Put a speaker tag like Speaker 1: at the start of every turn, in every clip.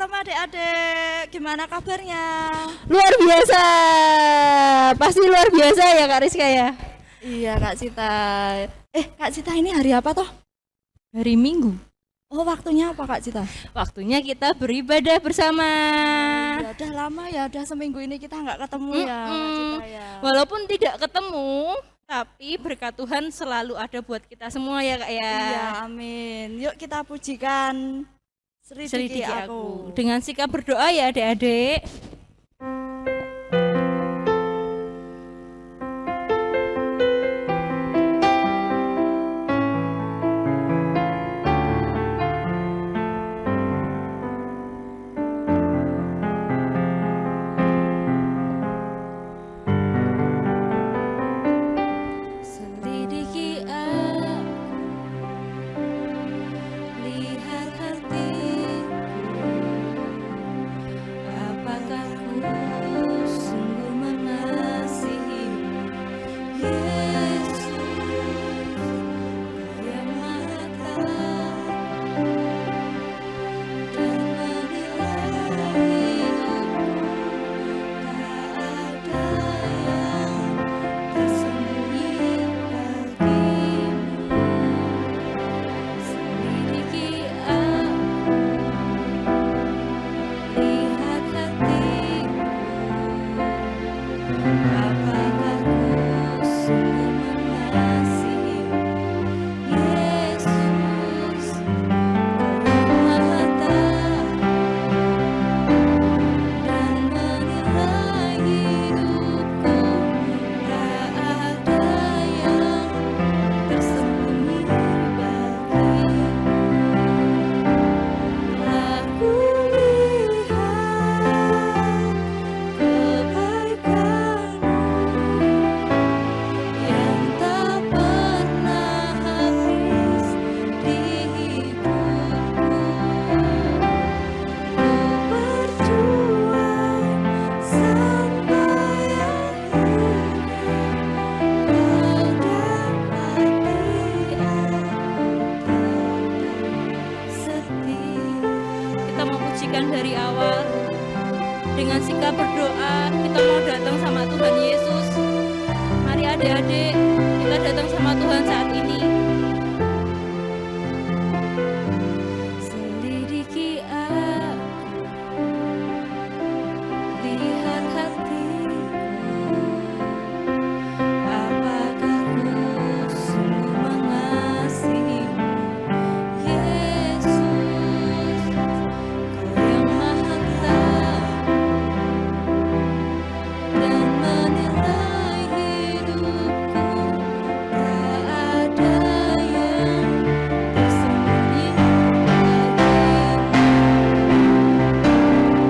Speaker 1: malam adik-adik, gimana kabarnya?
Speaker 2: Luar biasa, pasti luar biasa ya Kak Rizka ya.
Speaker 1: Iya Kak Cita. Kak Cita ini hari apa toh?
Speaker 2: Hari Minggu,
Speaker 1: Oh waktunya apa Kak Cita?
Speaker 2: waktunya kita beribadah bersama.
Speaker 1: Ya udah lama ya, udah seminggu ini kita nggak ketemu ya Kak Cita ya.
Speaker 2: Walaupun tidak ketemu, tapi berkat Tuhan selalu ada buat kita semua ya Kak ya.
Speaker 1: Iya amin. Yuk kita pujikan
Speaker 2: Selidiki
Speaker 1: Selidiki
Speaker 2: aku. Dengan sikap berdoa ya adik-adik. Selidiki aku, lihat hatiku, apakah ku sungguh mengasihimu, Yesus, Kau yang Maha Tahu dan menilai hidupku, tak ada yang tersembunyi bagimu. Selidiki aku, lihat hatiku, apakah ku sungguh mengasihimu, Yesus, Kau yang Maha Tahu dan menilai hidupku, tak ada yang tersembunyi bagimu. Aku lihat kebaikan-Mu yang tak pernah habis di hidupku. Ku berjuang sampai akhirnya Kau dapati aku tetap setia. Kita mau pujikan dari awal dengan sikap berdoa. Kita mau datang sama Tuhan Yesus. Mari adik-adik, kita datang sama Tuhan saat ini. Selidiki aku, lihat hatiku, apakah ku sungguh mengasihimu, Yesus, Kau yang Maha Tahu dan menilai hidupku, tak ada yang tersembunyi bagimu.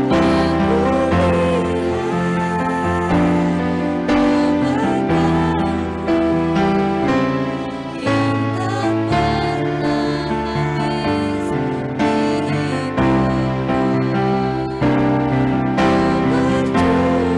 Speaker 2: Aku lihat kebaikan-Mu yang tak pernah habis di hidupku. Berjuang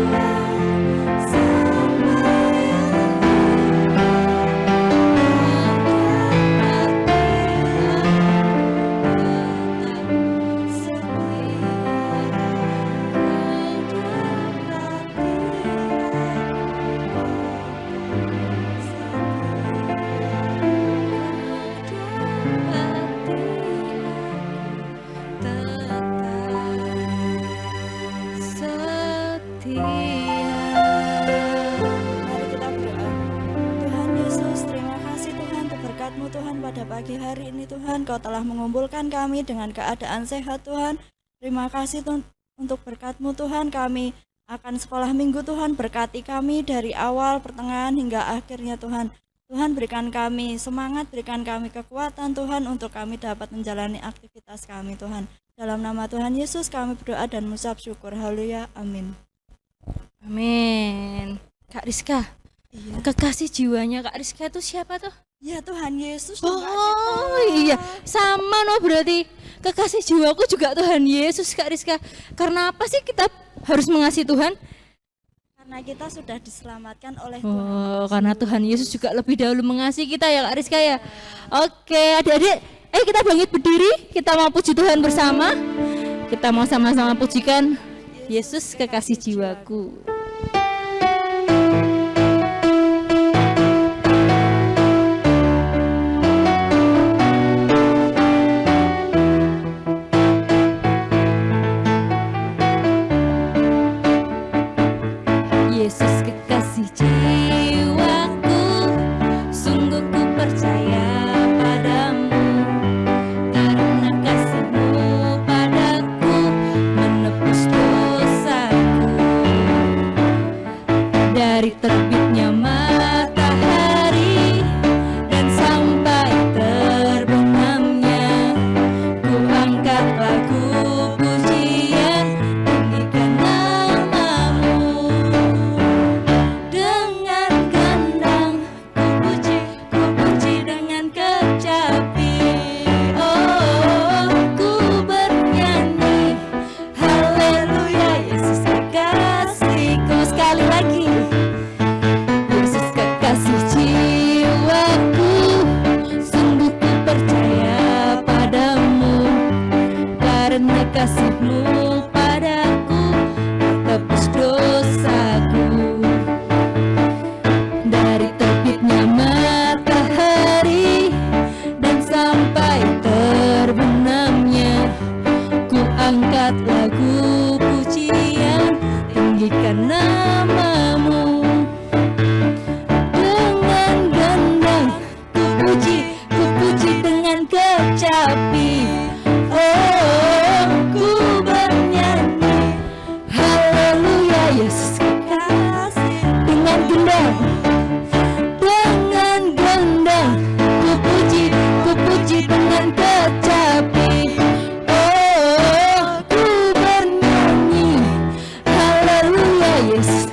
Speaker 2: sampai Mari kita berdoa. Tuhan Yesus, terima kasih Tuhan untuk berkat-Mu Tuhan pada pagi hari ini Tuhan. Kau telah mengumpulkan kami dengan keadaan sehat Tuhan. Terima kasih untuk berkat-Mu Tuhan. Kami akan sekolah minggu Tuhan. Berkati kami dari awal, pertengahan hingga akhirnya Tuhan. Tuhan berikan kami semangat, berikan kami kekuatan Tuhan untuk kami dapat menjalani aktivitas kami Tuhan. Dalam nama Tuhan Yesus kami berdoa dan mengucap syukur. Haleluya. Amin. Amin. Kak Rizka,
Speaker 1: Iya.
Speaker 2: kekasih jiwanya Kak Rizka itu siapa tuh?
Speaker 1: Ya Tuhan Yesus dong, Kak Cita.
Speaker 2: Oh iya, sama no berarti kekasih jiwaku juga Tuhan Yesus Kak Rizka. Karena apa sih kita harus mengasihi Tuhan?
Speaker 1: Karena kita sudah diselamatkan oleh
Speaker 2: Oh,
Speaker 1: Tuhan.
Speaker 2: karena Tuhan Yesus juga lebih dahulu mengasihi kita ya Kak Rizka ya. Oke, adik-adik, kita bangkit berdiri, kita mau puji Tuhan bersama.
Speaker 3: Kita mau sama-sama pujikan Yesus kekasih jiwaku. Yesus kekasih jiwaku, sungguh ku percaya padamu, karena kasih-Mu padaku menebus dosaku. Dari terbitnya matahari dan sampai terbenamnya, ku angkat lagu pujian, tinggikan nama-Mu. Dengan gendang ku puji dengan kecapi. Oh, ku bernyanyi haleluya, Yesus kekasihku. Sekali lagi, Yesus kekasih jiwaku, sungguh ku percaya padamu, karena kasih-Mu padaku tebus dosaku. Dari terbitnya matahari dan sampai terbenamnya, ku angkat lagu pujian, tinggikan nama-Mu. Dengan gendang ku puji dengan kecapi. Oh, ku bernyanyi haleluya, Yesus kekasih. Dengan gendang ku puji dengan kecapi. Oh, ku bernyanyi haleluya, Yesus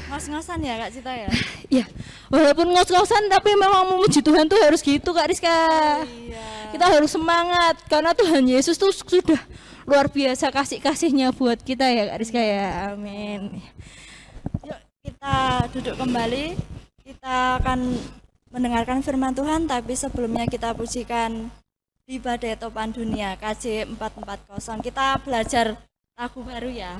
Speaker 2: Ngos-ngosan ya Kak Cita ya?
Speaker 3: ya. Walaupun ngos-ngosan tapi memang memuji Tuhan tuh harus gitu Kak Rizka.
Speaker 2: Iya.
Speaker 3: Kita harus semangat karena Tuhan Yesus tuh sudah luar biasa kasih-kasihnya buat kita ya Kak Rizka ya. Amin.
Speaker 2: Yuk kita duduk kembali. Kita akan mendengarkan firman Tuhan, tapi sebelumnya kita pujikan di Badai Topan Dunia KJ 440. Kita belajar lagu baru ya.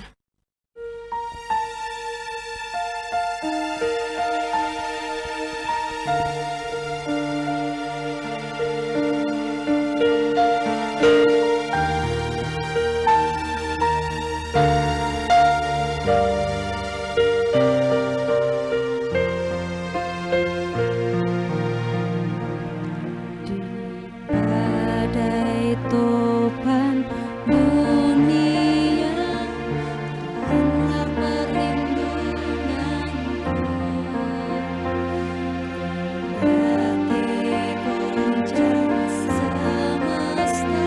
Speaker 3: Badai topan dunia, Tuhanlah perlindunganku. Hati goncang semesta,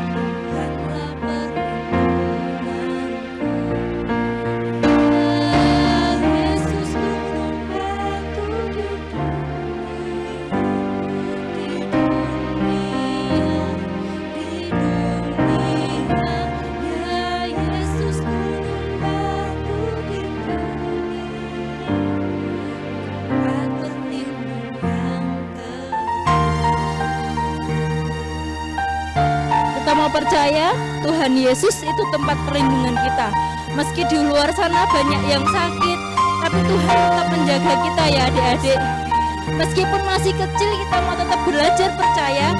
Speaker 3: Tuhanlah perlindunganku. Ah, Yesus gunung batu di dunia, ya Yesus gunung batu di dunia, tempat berlindung yang Kita mau percaya Tuhan Yesus itu tempat perlindungan kita. Meski di luar sana banyak yang sakit, tapi Tuhan tetap menjaga kita ya adik-adik. Meskipun masih kecil, kita mau tetap belajar percaya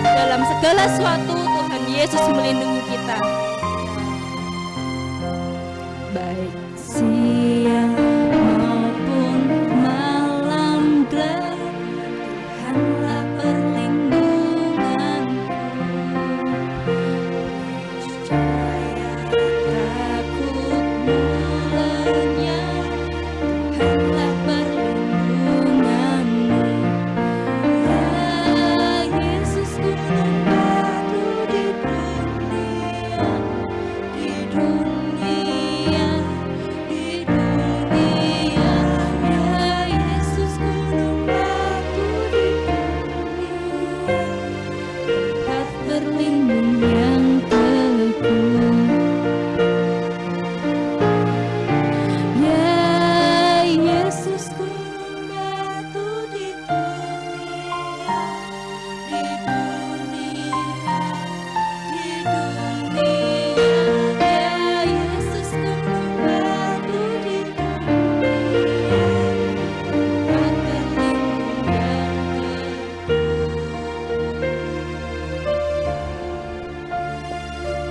Speaker 3: dalam segala sesuatu Tuhan Yesus melindungi kita. Baik siang maupun malam gelap, Tuhanlah perlindunganku. Cahaya takutmu lenyap, Tuhanlah perlindunganmu. Ya Yesus gunung batu di dunia,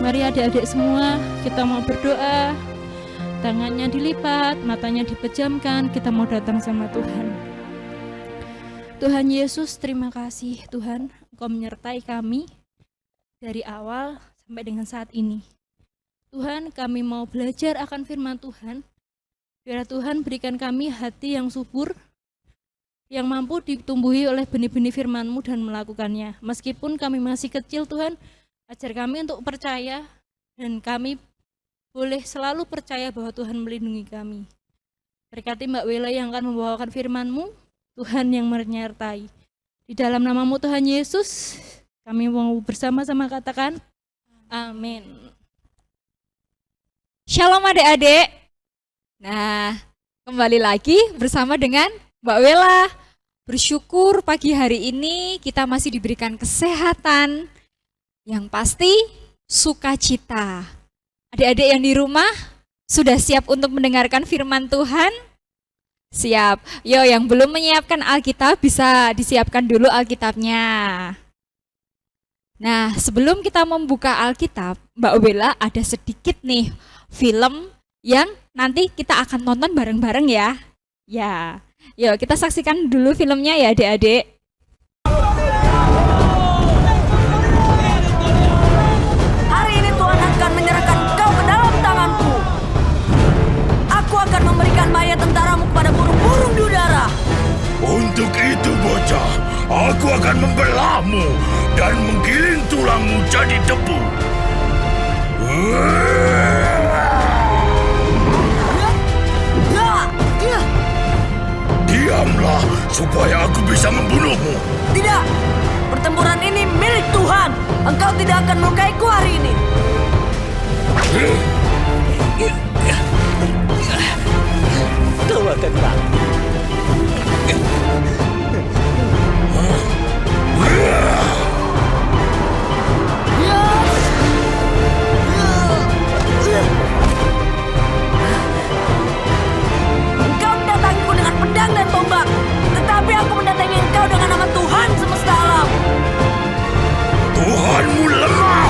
Speaker 3: Mari adik-adik semua, kita mau berdoa. Tangannya dilipat, matanya dipejamkan, kita mau datang sama Tuhan. Tuhan Yesus, terima kasih Tuhan, Engkau menyertai kami dari awal sampai dengan saat ini. Tuhan, kami mau belajar akan firman Tuhan. Biar Tuhan berikan kami hati yang subur, yang mampu ditumbuhi oleh benih-benih firman-Mu dan melakukannya. Meskipun kami masih kecil Tuhan, ajar kami untuk percaya dan kami boleh selalu percaya bahwa Tuhan melindungi kami. Berkati Mbak Wela yang akan membawakan firman-Mu, Tuhan yang menyertai. Di dalam nama-Mu Tuhan Yesus, kami mau bersama-sama katakan, amin.
Speaker 4: Shalom adik-adik. Nah, kembali lagi bersama dengan Mbak Wela. Bersyukur pagi hari ini kita masih diberikan kesehatan, yang pasti sukacita. Adik-adik yang di rumah sudah siap untuk mendengarkan firman Tuhan? Siap. Yo, yang belum menyiapkan Alkitab bisa disiapkan dulu Alkitabnya. Nah, sebelum kita membuka Alkitab, Mbak Wela ada sedikit nih film yang nanti kita akan tonton bareng-bareng ya. Ya. Yuk, kita saksikan dulu filmnya ya, adik-adik.
Speaker 5: Hari ini Tuhan akan menyerahkan kau ke dalam tanganku. Aku akan memberikan mayat tentaramu kepada burung-burung di udara.
Speaker 6: Untuk itu bocah, aku akan membelahmu dan menggiling tulangmu jadi debu. Diamlah supaya aku bisa membunuhmu.
Speaker 5: Tidak, pertempuran ini milik Tuhan. Engkau tidak akan melukaiku hari ini.
Speaker 6: Kau akan mati.
Speaker 5: Engkau mendatangiku dengan pedang dan tombak, tetapi aku mendatangi engkau dengan nama Tuhan semesta alam.
Speaker 6: Tuhanmu lemah.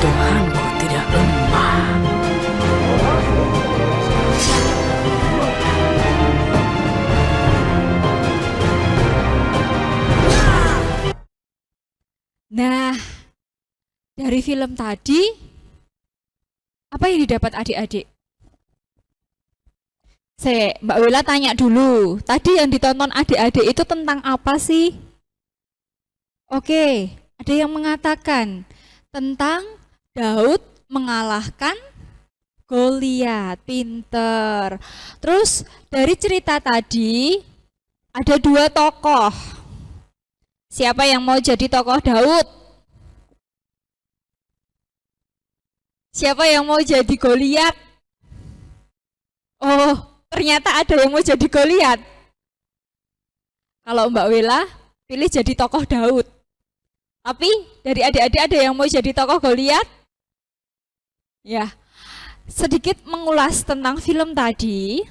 Speaker 5: Tuhanku tidak lemah.
Speaker 4: Nah, dari film tadi, apa yang didapat adik-adik? Mbak Wela tanya dulu, tadi yang ditonton adik-adik itu tentang apa sih? Oke, ada yang mengatakan tentang Daud mengalahkan Goliat, pinter. Terus dari cerita tadi ada dua tokoh. Siapa yang mau jadi tokoh Daud? Siapa yang mau jadi Goliat? Oh, ternyata ada yang mau jadi Goliat. Kalau Mbak Wela pilih jadi tokoh Daud. Tapi dari adik-adik ada yang mau jadi tokoh Goliat? Ya, sedikit mengulas tentang film tadi.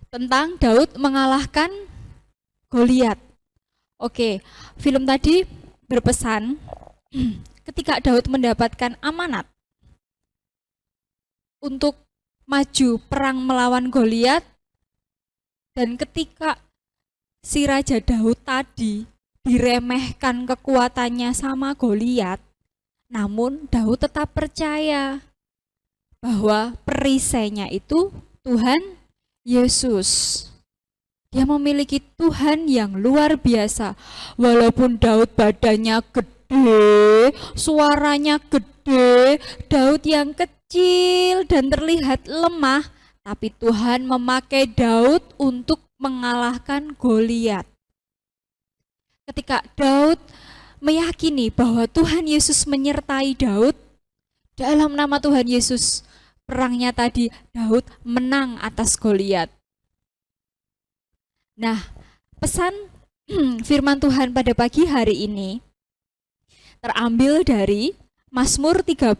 Speaker 4: Tentang Daud mengalahkan Goliat. Oke, film tadi berpesan ketika Daud mendapatkan amanat untuk maju perang melawan Goliat, dan ketika si Raja Daud tadi diremehkan kekuatannya sama Goliat, namun Daud tetap percaya bahwa perisainya itu Tuhan Yesus. Dia memiliki Tuhan yang luar biasa. Walaupun Daud badannya gede, suaranya gede, Daud yang kecil dan terlihat lemah, tapi Tuhan memakai Daud untuk mengalahkan Goliat. Ketika Daud meyakini bahwa Tuhan Yesus menyertai Daud, dalam nama Tuhan Yesus, perangnya tadi Daud menang atas Goliat. Nah, pesan firman Tuhan pada pagi hari ini terambil dari Mazmur 34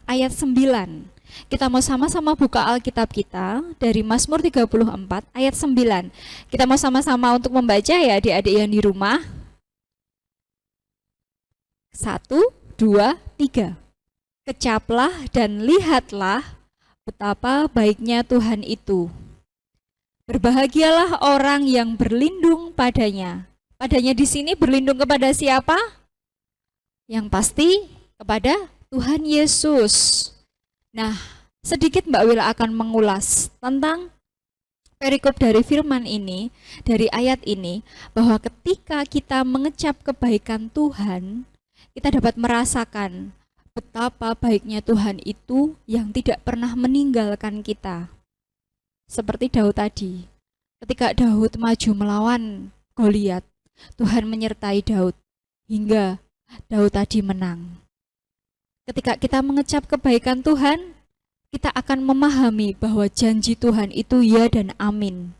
Speaker 4: ayat 9. Kita mau sama-sama buka Alkitab kita dari Mazmur 34 ayat 9. Kita mau sama-sama untuk membaca ya adik-adik yang di rumah. 1, 2, 3. Kecaplah dan lihatlah betapa baiknya Tuhan itu. Berbahagialah orang yang berlindung padanya. Padanya di sini berlindung kepada siapa? Yang pasti kepada Tuhan Yesus. Nah, sedikit Mbak Wila akan mengulas tentang perikop dari firman ini, dari ayat ini, bahwa ketika kita mengecap kebaikan Tuhan, kita dapat merasakan betapa baiknya Tuhan itu yang tidak pernah meninggalkan kita. Seperti Daud tadi, ketika Daud maju melawan Goliat, Tuhan menyertai Daud hingga Daud tadi menang. Ketika kita mengecap kebaikan Tuhan, kita akan memahami bahwa janji Tuhan itu ya dan amin.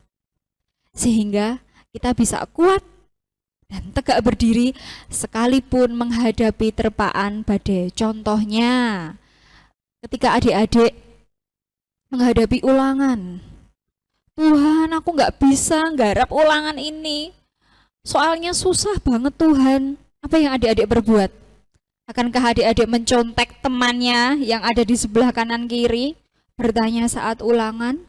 Speaker 4: Sehingga kita bisa kuat dan tegak berdiri sekalipun menghadapi terpaan badai. Contohnya, ketika adik-adik menghadapi ulangan, Tuhan, aku nggak bisa nggarap ulangan ini. Soalnya susah banget Tuhan. Apa yang adik-adik berbuat? Akankah adik-adik mencontek temannya yang ada di sebelah kanan kiri, bertanya saat ulangan?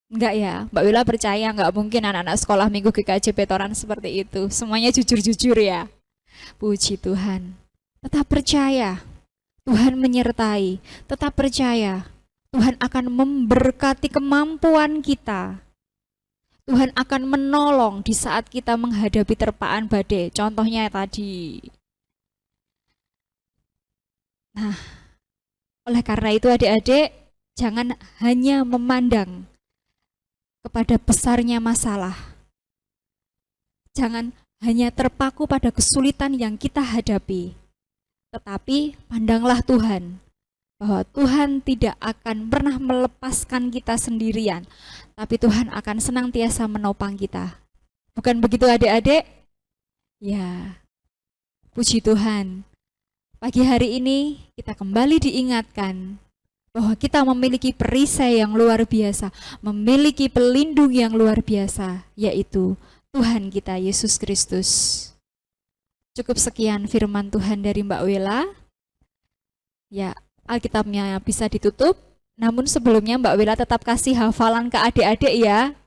Speaker 4: Enggak ya, Mbak Wila percaya nggak mungkin anak-anak sekolah minggu GKJ Petoran seperti itu. Semuanya jujur-jujur ya. Puji Tuhan. Tetap percaya, Tuhan menyertai. Tetap percaya, Tuhan akan memberkati kemampuan kita. Tuhan akan menolong di saat kita menghadapi terpaan badai. Contohnya tadi. Nah, oleh karena itu adik-adik, jangan hanya memandang kepada besarnya masalah. Jangan hanya terpaku pada kesulitan yang kita hadapi. Tetapi pandanglah Tuhan, bahwa Tuhan tidak akan pernah melepaskan kita sendirian, tapi Tuhan akan senantiasa menopang kita. Bukan begitu adik-adik? Ya, puji Tuhan. Pagi hari ini kita kembali diingatkan bahwa kita memiliki perisai yang luar biasa, memiliki pelindung yang luar biasa, yaitu Tuhan kita Yesus Kristus. Cukup sekian firman Tuhan dari Mbak Wela. Ya, Alkitabnya bisa ditutup, namun sebelumnya Mbak Wela tetap kasih hafalan ke adik-adik ya.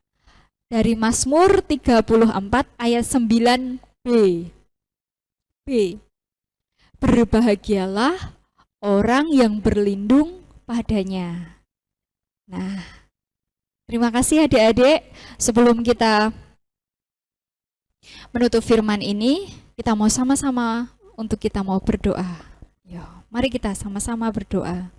Speaker 4: Dari Mazmur 34 ayat 9b. B. Berbahagialah orang yang berlindung padanya. Nah, terima kasih adik-adik. Sebelum kita menutup firman ini, kita mau sama-sama untuk kita mau berdoa. Mari kita sama-sama berdoa.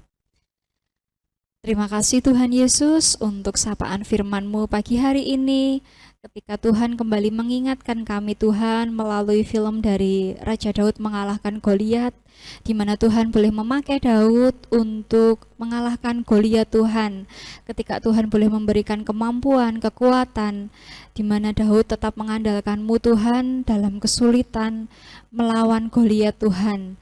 Speaker 4: Terima kasih Tuhan Yesus untuk sapaan firman-Mu pagi hari ini. Ketika Tuhan kembali mengingatkan kami Tuhan melalui film dari Raja Daud mengalahkan Goliat, di mana Tuhan boleh memakai Daud untuk mengalahkan Goliat Tuhan. Ketika Tuhan boleh memberikan kemampuan, kekuatan, di mana Daud tetap mengandalkan-Mu Tuhan dalam kesulitan melawan Goliat Tuhan.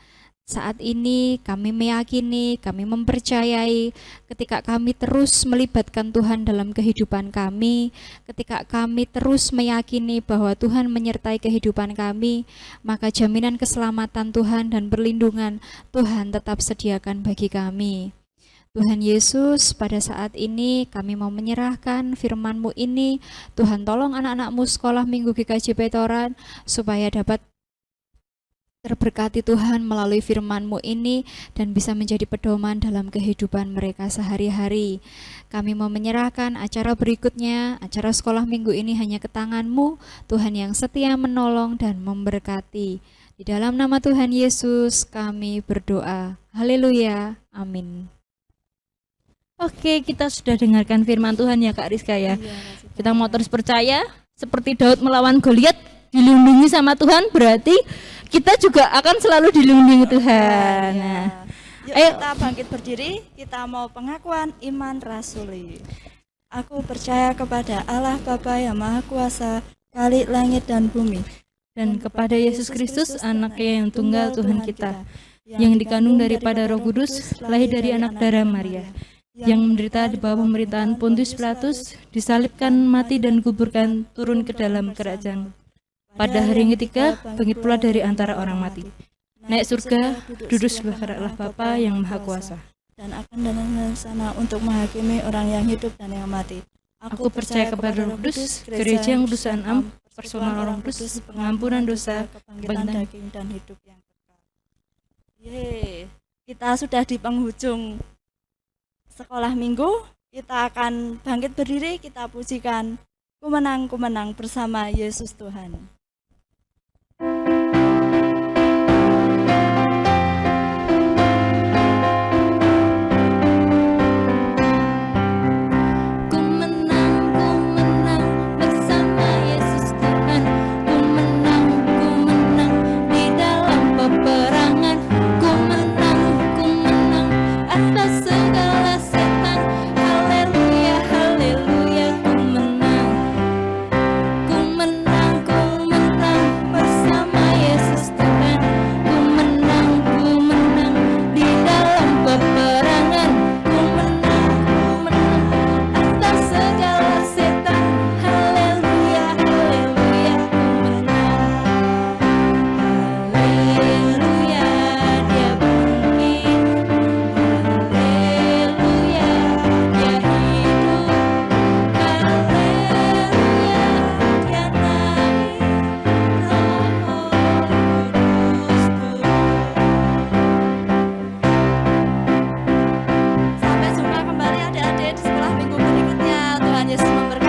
Speaker 4: Saat ini kami meyakini, kami mempercayai ketika kami terus melibatkan Tuhan dalam kehidupan kami, ketika kami terus meyakini bahwa Tuhan menyertai kehidupan kami, maka jaminan keselamatan Tuhan dan perlindungan Tuhan tetap sediakan bagi kami. Tuhan Yesus, pada saat ini kami mau menyerahkan firman-Mu ini. Tuhan tolong anak-anak-Mu sekolah minggu GKJ Petoran supaya dapat terberkati Tuhan melalui firman-Mu ini dan bisa menjadi pedoman dalam kehidupan mereka sehari-hari. Kami mau menyerahkan acara berikutnya, acara sekolah minggu ini hanya ke tangan-Mu, Tuhan yang setia menolong dan memberkati. Di dalam nama Tuhan Yesus kami berdoa. Haleluya. Amin.
Speaker 3: Oke, kita sudah dengarkan firman Tuhan ya Kak Rizka ya. Kita mau terus percaya, seperti Daud melawan Goliat, dilindungi sama Tuhan, berarti kita juga akan selalu dilindungi Tuhan. Nah,
Speaker 2: Yuk
Speaker 3: ayo.
Speaker 2: kita bangkit berdiri, kita mau pengakuan iman rasuli. Aku percaya kepada Allah Bapa yang Maha Kuasa, Khalik langit dan bumi,
Speaker 3: Dan kepada Yesus Kristus, anaknya yang tunggal Tuhan kita, yang dikandung daripada Roh Kudus, lahir dari anak darah Maria, yang menderita di bawah pemerintahan Pontius Pilatus, disalibkan, mati dan kuburkan, turun ke dalam kerajaan. Pada hari yang ketiga, bangkit pula dari antara orang mati. Naik surga, duduk sebelah kanan Allah Bapa yang Maha Kuasa.
Speaker 2: dan akan datang sana untuk menghakimi orang yang hidup dan yang mati.
Speaker 3: Aku percaya kepada Roh Kudus, gereja yang kudus dan am, persekutuan orang kudus, pengampunan dosa,
Speaker 2: kebangkitan daging dan hidup yang kekal. Yeay, kita sudah di penghujung sekolah minggu. Kita akan bangkit berdiri, kita pujikan Ku menang bersama Yesus Tuhan.
Speaker 3: Ku menang bersama Yesus Tuhan. Ku menang di dalam peperangan. Ku menang atas segala setan. Haleluya, haleluya. Ku menang bersama Yesus Tuhan. Ku menang di dalam peperangan. Ku menang atas segala setan. Haleluya, haleluya. Ku menang. Haleluya, dia bangkit. Haleluya, dia hidup. Haleluya, dia naik. Roh Kudus turun.
Speaker 2: Sampai jumpa kembali adik-adik di sekolah minggu berikutnya. Tuhan Yesus memberkati.